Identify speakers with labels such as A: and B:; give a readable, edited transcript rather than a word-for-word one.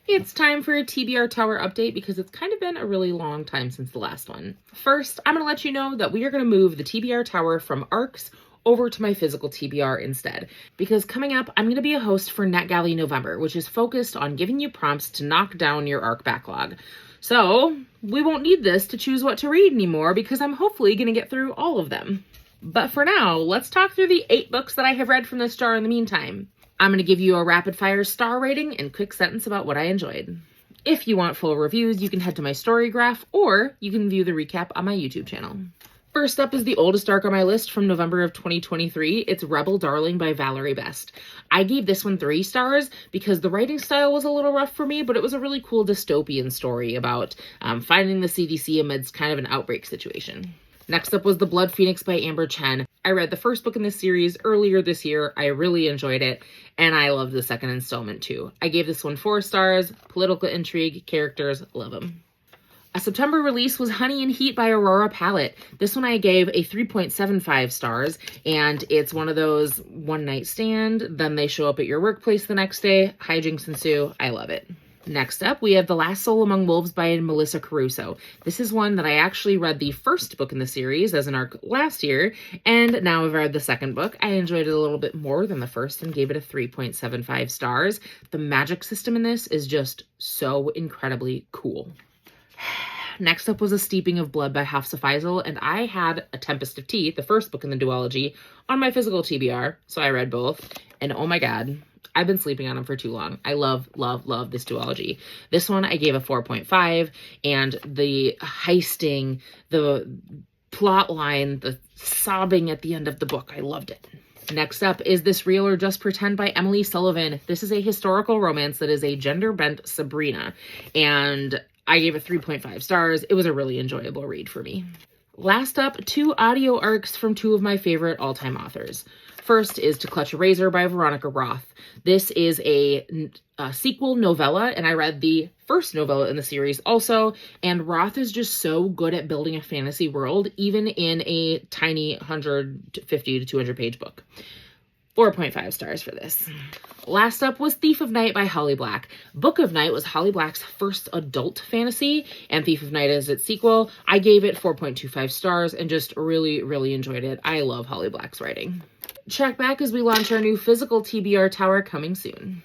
A: It's time for a TBR Tower update because it's kind of been a really long time since the last one. First, I'm going to let you know that we are going to move the TBR Tower from ARCs over to my physical TBR instead. Because coming up, I'm going to be a host for NetGalley November, which is focused on giving you prompts to knock down your ARC backlog. So, we won't need this to choose what to read anymore because I'm hopefully going to get through all of them. But for now, let's talk through the 8 books that I have read from this jar in the meantime. I'm going to give you a rapid-fire star rating and quick sentence about what I enjoyed. If you want full reviews, you can head to my story graph, or you can view the recap on my YouTube channel. First up is the oldest arc on my list from November of 2023. It's Rebel Darling by Valerie Best. I gave this one 3 stars because the writing style was a little rough for me, but it was a really cool dystopian story about finding the CDC amidst kind of an outbreak situation. Next up was The Blood Phoenix by Amber Chen. I read the first book in this series earlier this year. I really enjoyed it, and I loved the second installment too. I gave this one 4 stars. Political intrigue, characters, love them. A September release was Honey and Heat by Aurora Palette. This one I gave a 3.75 stars, and it's one of those one night stand, then they show up at your workplace the next day, hijinks ensue. I love it. Next up, we have The Last Soul Among Wolves by Melissa Caruso. This is one that I actually read the first book in the series as an arc last year, and now I've read the second book. I enjoyed it a little bit more than the first and gave it a 3.75 stars. The magic system in this is just so incredibly cool. Next up was A Steeping of Blood by Hafsa Faisal, and I had A Tempest of Tea, the first book in the duology, on my physical TBR, so I read both, and oh my god, I've been sleeping on them for too long. I love, love, love this duology. This one I gave a 4.5, and the heisting, the plot line, the sobbing at the end of the book, I loved it. Next up is This Real or Just Pretend by Emily Sullivan. This is a historical romance that is a gender-bent Sabrina, and I gave it 3.5 stars. It was a really enjoyable read for me. Last up, 2 audio arcs from 2 of my favorite all-time authors. First is To Clutch a Razor by Veronica Roth. This is a sequel novella, and I read the first novella in the series also, and Roth is just so good at building a fantasy world, even in a tiny 150 to 200 page book. 4.5 stars for this. Last up was Thief of Night by Holly Black. Book of Night was Holly Black's first adult fantasy, and Thief of Night is its sequel. I gave it 4.25 stars and just really, really enjoyed it. I love Holly Black's writing. Check back as we launch our new physical TBR Tower coming soon.